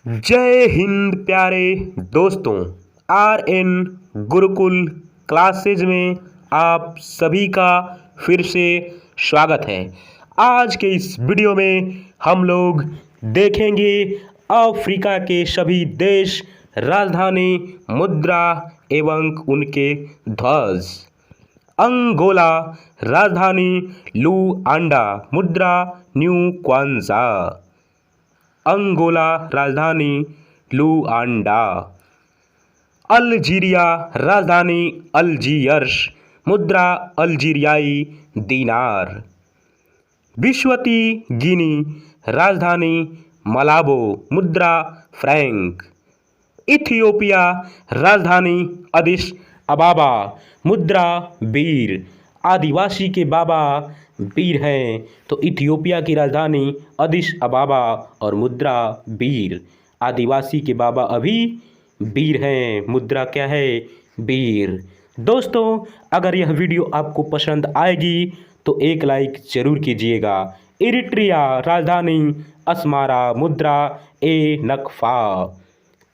जय हिंद प्यारे दोस्तों। RN गुरुकुल क्लासेज में आप सभी का फिर से स्वागत है। आज के इस वीडियो में हम लोग देखेंगे अफ्रीका के सभी देश, राजधानी, मुद्रा एवं उनके ध्वज। अंगोला, राजधानी लुआंडा, मुद्रा न्यू क्वांजा। अंगोला, राजधानी लुआंडा। अल्जीरिया, राजधानी अल्जीयर्स, मुद्रा अल्जीरियाई दीनार। विश्वती गिनी, राजधानी मलाबो, मुद्रा फ्रैंक। इथियोपिया, राजधानी अदिस अबाबा, मुद्रा बीर। आदिवासी के बाबा बीर हैं, तो इथियोपिया की राजधानी अदिस अबाबा और मुद्रा बीर। आदिवासी के बाबा अभी बीर हैं, मुद्रा क्या है? बीर। दोस्तों, अगर यह वीडियो आपको पसंद आएगी तो एक लाइक जरूर कीजिएगा। इरिट्रिया, राजधानी अस्मारा, मुद्रा ए नकफा।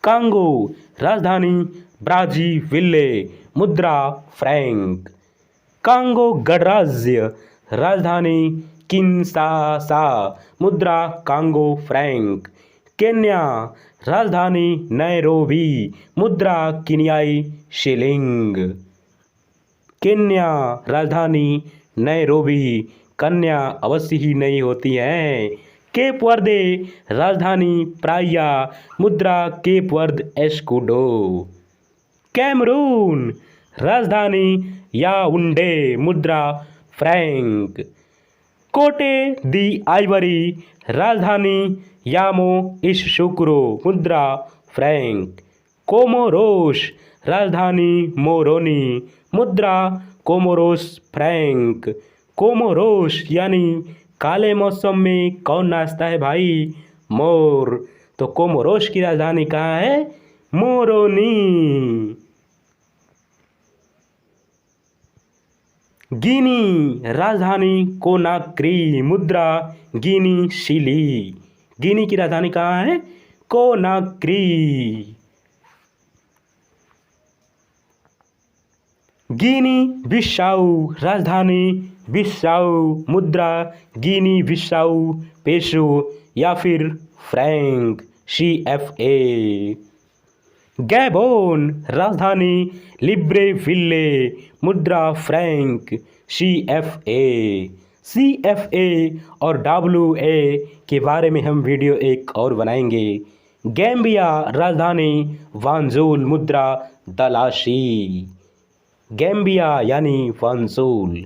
कांगो, राजधानी ब्राज़ीविले, मुद्रा फ्रैंक। कांगो गणराज्य, राजधानी किंशासा, मुद्रा कांगो फ्रैंक। केन्या, राजधानी नैरोबी, मुद्रा केन्याई शिलिंग। केन्या, राजधानी नैरोबी। कन्या अवश्य ही नहीं होती हैं। केप वर्दे, राजधानी प्राया, मुद्रा केप वर्द एस्कुडो। कैमरून, राजधानी याउंडे, मुद्रा फ्रैंक। कोटे दी आइवरी, राजधानी यामो इशुक्रो, मुद्रा फ्रैंक। कोमोरोस, राजधानी मोरोनी, मुद्रा कोमोरोस फ्रैंक। कोमोरोस यानी काले मौसम में कौन नाचता है भाई? मोर। तो कोमोरोस की राजधानी कहाँ है? मोरोनी। गिनी, राजधानी कोनाक्री, मुद्रा गिनी शिली। गिनी की राजधानी कहाँ है? कोनाक्री। गिनी बिसाऊ, राजधानी बिसाऊ, मुद्रा गिनी बिसाऊ पेसो या फिर फ्रैंक CFA। गैबोन, राजधानी लिब्रेविले, मुद्रा फ्रैंक CFA और WA के बारे में हम वीडियो एक और बनाएंगे। गैम्बिया, राजधानी वांजुल, मुद्रा दलाशी। गैम्बिया यानी वांजुल।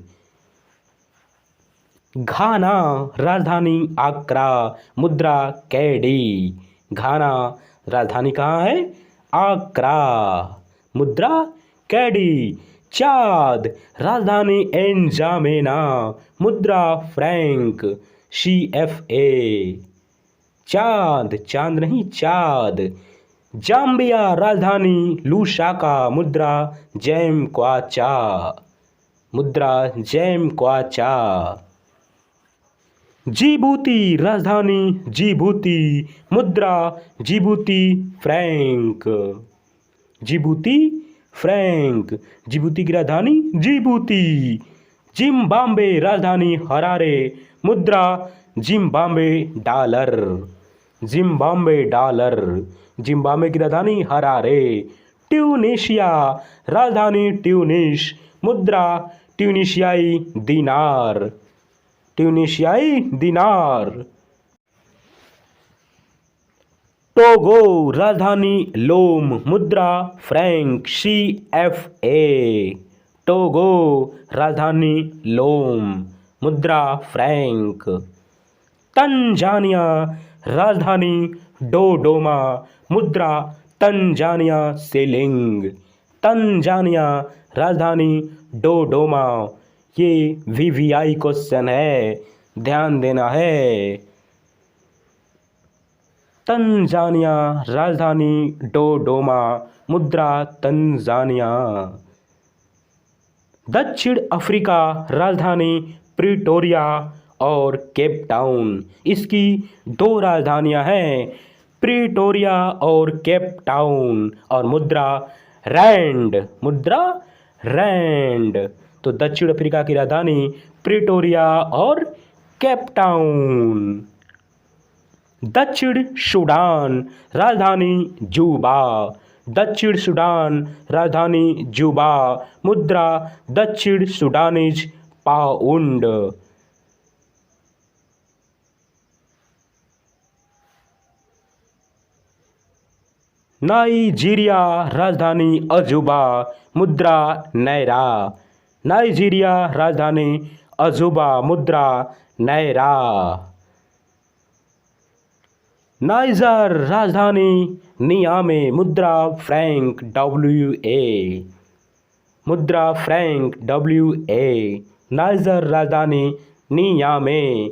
घाना, राजधानी आक्रा, मुद्रा कैडी। घाना, राजधानी कहाँ है? आक्रा, मुद्रा कैडी। चाद, राजधानी एनजामेना, मुद्रा फ्रैंक CFA। चांद, चांद नहीं चाँद। जाम्बिया, राजधानी लुसाका, मुद्रा जैम क्वाचा, मुद्रा जैम क्वाचा। जिबूती, राजधानी जिबूती, मुद्रा Djibouti Frank. Djibouti Frank. Djibouti की राजधानी जिबूती। जिम्बाब्वे, राजधानी हरारे, मुद्रा Zimbabwe dollar. Zimbabwe dollar. Zimbabwe की राजधानी हरारे। ट्यूनीशिया, राजधानी ट्यूनिस, मुद्रा ट्यूनीशियाई दीनार। ट्यूनीशियाई दीनार। टोगो, राजधानी लोम, मुद्रा फ्रैंक CFA। टोगो, राजधानी लोम, मुद्रा फ्रैंक। तंजानिया, राजधानी डोडोमा, मुद्रा तंजानिया शिलिंग। तंजानिया, राजधानी डोडोमा। ये VVI क्वेश्चन है, ध्यान देना है। तंजानिया, राजधानी डोडोमा, मुद्रा तंजानिया। दक्षिण अफ्रीका, राजधानी प्रिटोरिया और केप टाउन। इसकी दो राजधानियां हैं, प्रिटोरिया और केप टाउन। और मुद्रा रैंड, मुद्रा रैंड। तो दक्षिण अफ्रीका की राजधानी प्रिटोरिया और केप टाउन। दक्षिण सूडान राजधानी जूबा। दक्षिण सूडान राजधानी जूबा। मुद्रा दक्षिण सूडानीज पाउंड। नाइजीरिया राजधानी अजूबा। मुद्रा नायरा। नाइजीरिया राजधानी अजूबा। मुद्रा नायरा। नाइजर राजधानी नियामे। मुद्रा फ्रैंक, WA। मुद्रा फ्रैंक, WA। नाइजर राजधानी नियामे।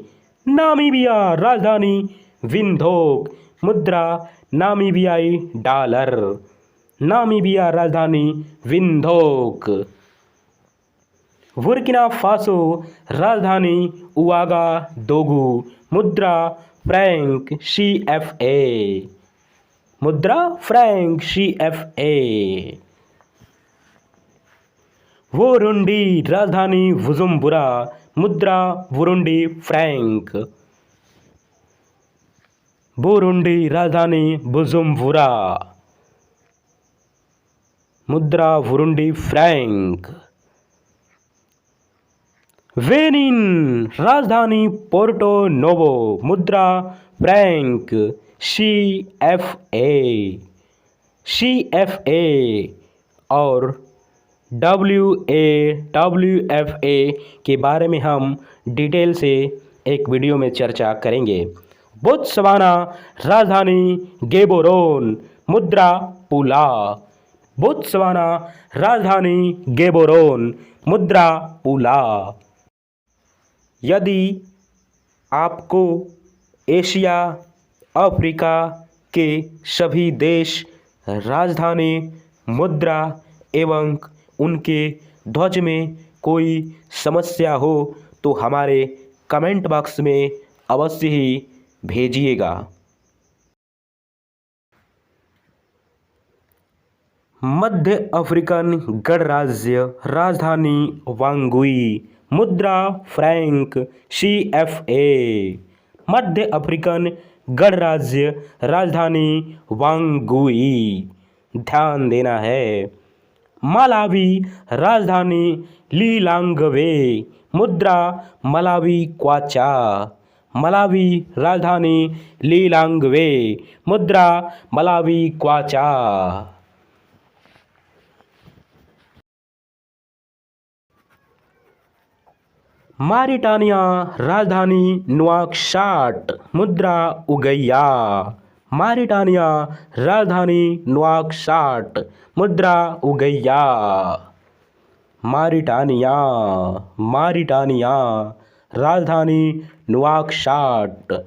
नामीबिया राजधानी विंधोक। मुद्रा नामीबियाई डॉलर। नामीबिया राजधानी विंधोक। बुर्किना फासो राजधानी उआगा दोगू। मुद्रा फ्रैंक, CFA। मुद्रा फ्रैंक, CFA। बुरुंडी राजधानी बुजुम्बुरा। मुद्रा बुरुंडी फ्रैंक। बुरुंडी राजधानी बुजुम्बुरा। मुद्रा बुरुंडी फ्रैंक। बेनिन राजधानी पोर्टो नोवो। मुद्रा फ्रैंक, CFA। CFA और WFA के बारे में हम डिटेल से एक वीडियो में चर्चा करेंगे। बोत्सवाना राजधानी गेबोरोन। मुद्रा पुला। बोत्सवाना राजधानी गेबोरोन। मुद्रा पुला। यदि आपको एशिया अफ्रीका के सभी देश, राजधानी, मुद्रा एवं उनके ध्वज में कोई समस्या हो तो हमारे कमेंट बॉक्स में अवश्य ही भेजिएगा। मध्य अफ्रीकन गणराज्य राजधानी वांगुई। मुद्रा फ्रैंक, CFA। मध्य अफ्रीकन गणराज्य राजधानी वांगुई। ध्यान देना है। मलावी राजधानी लिलांगवे। मुद्रा मलावी क्वाचा। मलावी राजधानी लिलांगवे। मुद्रा मलावी क्वाचा। मारिटानिया राजधानी नुआकशाट। मुद्रा उगैया। मारिटानिया राजधानी नुआकशाट। मुद्रा उगैया। मारिटानिया, मारिटानिया राजधानी नुआकशाट।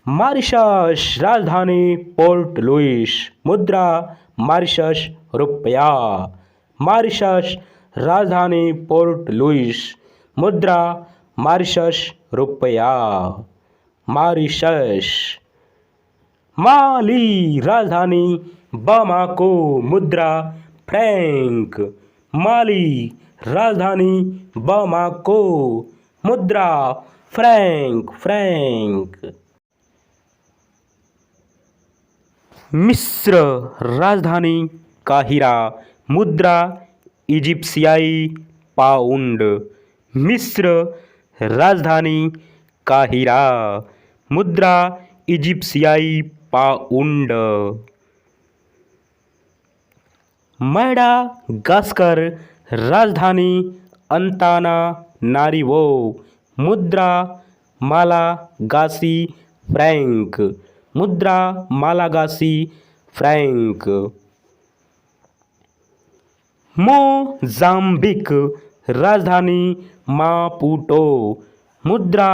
मॉरिशस राजधानी पोर्ट लुइस। मुद्रा मॉरिशस रुपया। मॉरिशस राजधानी पोर्ट लुइस। मुद्रा मॉरिशस रुपया। मॉरिशस। माली राजधानी बामाको। मुद्रा फ्रैंक। माली राजधानी बामाको। मुद्रा फ्रैंक, फ्रैंक। मिस्र राजधानी काहिरा। मुद्रा इजिप्शियाई पाउंड। मिस्र राजधानी काहिरा। मुद्रा इजिप्शियाई पाउंड। मैडागास्कर राजधानी अंताना नारिवो। मुद्रा मालागासी फ्रैंक। मुद्रा मालागासी फ्रैंक। मोजाम्बिक राजधानी मापुटो। मुद्रा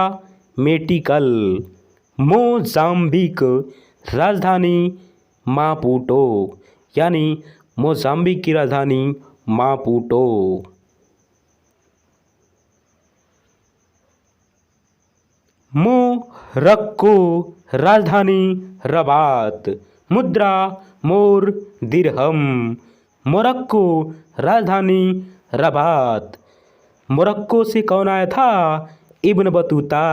मेटिकल। मोजाम्बिक राजधानी मापुटो, यानी मोजाम्बिक की राजधानी मापुटो। मोरक्को राजधानी रबात, मुद्रा मोर दिरहम। मोरक्को, राजधानी रबात। मोरक्को से कौन आया था? Ibn Battuta.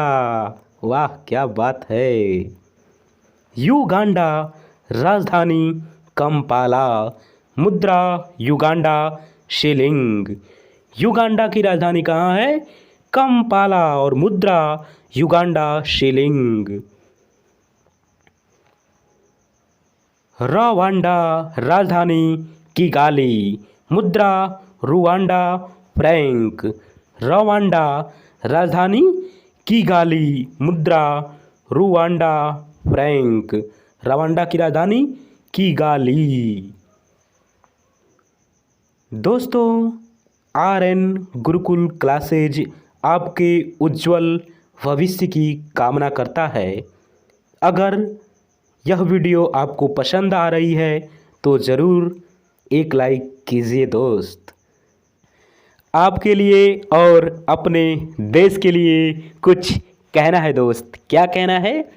वाह क्या बात है। युगांडा, राजधानी कंपाला, मुद्रा युगांडा शिलिंग। युगांडा की राजधानी कहाँ है? कंपाला और मुद्रा युगांडा शिलिंग। रवांडा, राजधानी किगाली, मुद्रा रुवांडा फ्रैंक। रवांडा, राजधानी किगाली, मुद्रा रुवांडा फ्रैंक। रवांडा की राजधानी किगाली। दोस्तों, RN गुरुकुल क्लासेज आपके उज्जवल भविष्य की कामना करता है। अगर यह वीडियो आपको पसंद आ रही है तो ज़रूर एक लाइक कीजिए दोस्त। आपके लिए और अपने देश के लिए कुछ कहना है दोस्त। क्या कहना है?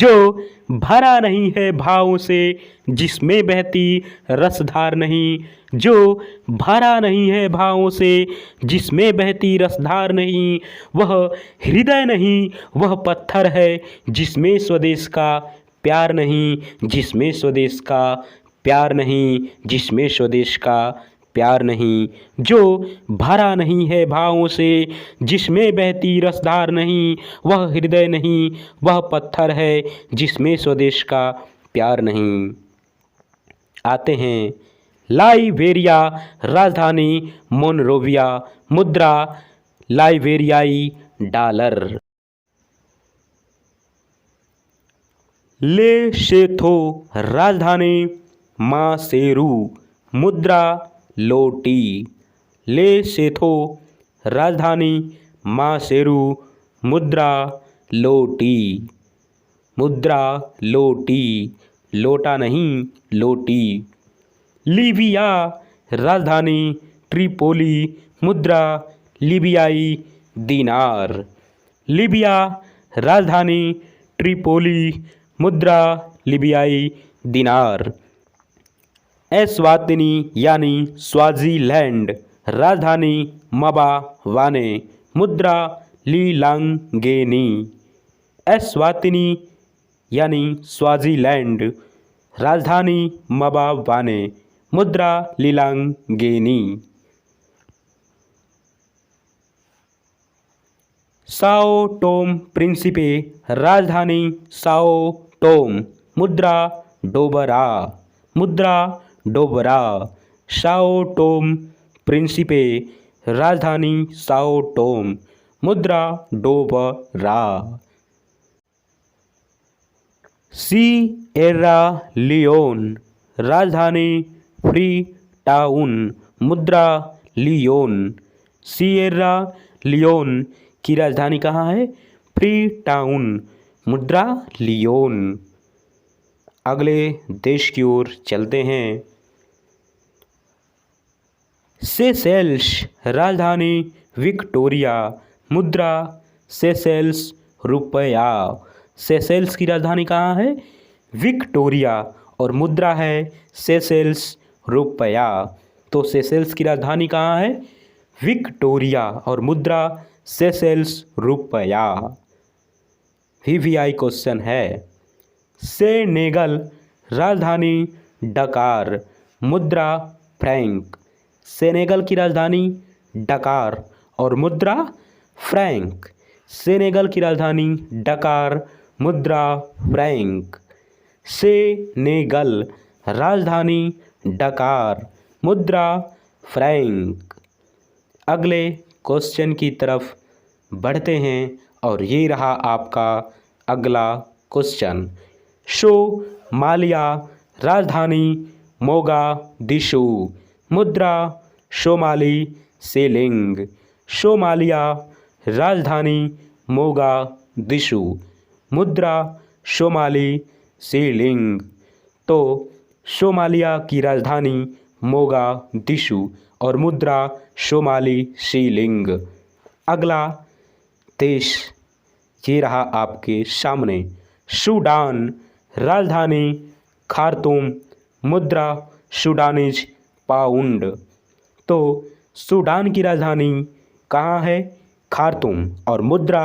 जो भरा नहीं है भावों से, जिसमें बहती रसधार नहीं। जो भरा नहीं है भावों से, जिसमें बहती रसधार नहीं। वह हृदय नहीं, वह पत्थर है, जिसमें स्वदेश का प्यार नहीं। जिसमें स्वदेश का प्यार नहीं, जिसमें स्वदेश का प्यार नहीं। जो भरा नहीं है भावों से, जिसमें बहती रसधार नहीं। वह हृदय नहीं, वह पत्थर है, जिसमें स्वदेश का प्यार नहीं। आते हैं लाइबेरिया, राजधानी मोनरोविया, मुद्रा लाइबेरियाई डॉलर। लेसोथो, राजधानी मासेरू, मुद्रा लोटी। लेसोथो, राजधानी मासेरू, मुद्रा लोटी। मुद्रा लोटी, लोटा नहीं लोटी। लीबिया, राजधानी ट्रिपोली, मुद्रा लीबियाई दीनार। लीबिया, राजधानी ट्रिपोली, मुद्रा लीबियाई दीनार। एस्वातिनी यानी स्वाज़ीलैंड, राजधानी मबावाने, मुद्रा लीलांगेनी। एस्वातिनी यानी स्वाज़ीलैंड, राजधानी मबावाने, मुद्रा लीलांगेनी। साओ टोम प्रिंसिपे, राजधानी साओ टोम, मुद्रा डोबरा। मुद्रा डोबरा। साओ टोम प्रिंसिपे, राजधानी साओ टोम, मुद्रा डोबरा। सिएरा लियोन, राजधानी फ्री टाउन, मुद्रा लियोन। सिएरा लियोन की राजधानी कहाँ है? फ्री टाउन, मुद्रा लियोन। अगले देश की ओर चलते हैं। सेशेल्स, राजधानी विक्टोरिया, मुद्रा सेशेल्स रुपया। सेशेल्स की राजधानी कहाँ है? विक्टोरिया और मुद्रा है सेशेल्स रुपया। तो सेशेल्स की राजधानी कहाँ है? विक्टोरिया और मुद्रा सेशेल्स रुपया। VVI क्वेश्चन है। सेनेगल, राजधानी डकार, मुद्रा फ्रैंक। सेनेगल की राजधानी डकार और मुद्रा फ्रैंक। सेनेगल की राजधानी डकार, मुद्रा फ्रैंक। सेनेगल, राजधानी डकार, मुद्रा फ्रैंक। अगले क्वेश्चन की तरफ बढ़ते हैं और ये रहा आपका अगला क्वेश्चन। सोमालिया, राजधानी मोगादिशु, मुद्रा सोमाली शिलिंग। सोमालिया, राजधानी मोगादिशु, मुद्रा सोमाली शिलिंग। तो सोमालिया की राजधानी मोगादिशु और मुद्रा सोमाली शिलिंग। अगला देश ये रहा आपके सामने। सूडान, राजधानी खार्तूम, मुद्रा सूडानीज पाउंड। तो सूडान की राजधानी कहाँ है? खार्तूम, और मुद्रा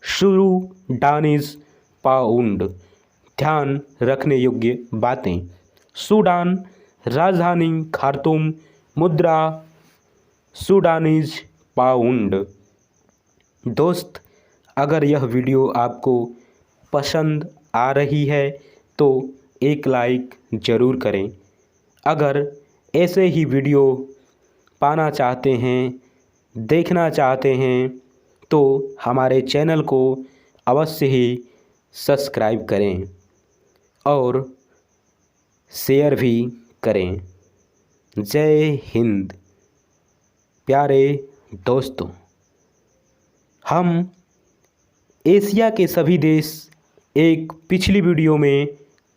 सूडानीज पाउंड। ध्यान रखने योग्य बातें। सूडान, राजधानी खार्तूम, मुद्रा सूडानीज पाउंड। दोस्त, अगर यह वीडियो आपको पसंद आ रही है तो एक लाइक ज़रूर करें। अगर ऐसे ही वीडियो पाना चाहते हैं, देखना चाहते हैं, तो हमारे चैनल को अवश्य ही सब्सक्राइब करें और शेयर भी करें। जय हिंद। प्यारे दोस्तों, हम एशिया के सभी देश एक पिछली वीडियो में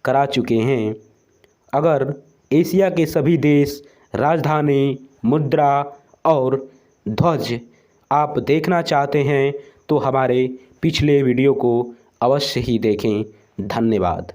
करा चुके हैं। अगर एशिया के सभी देश, राजधानी, मुद्रा और ध्वज आप देखना चाहते हैं तो हमारे पिछले वीडियो को अवश्य ही देखें। धन्यवाद।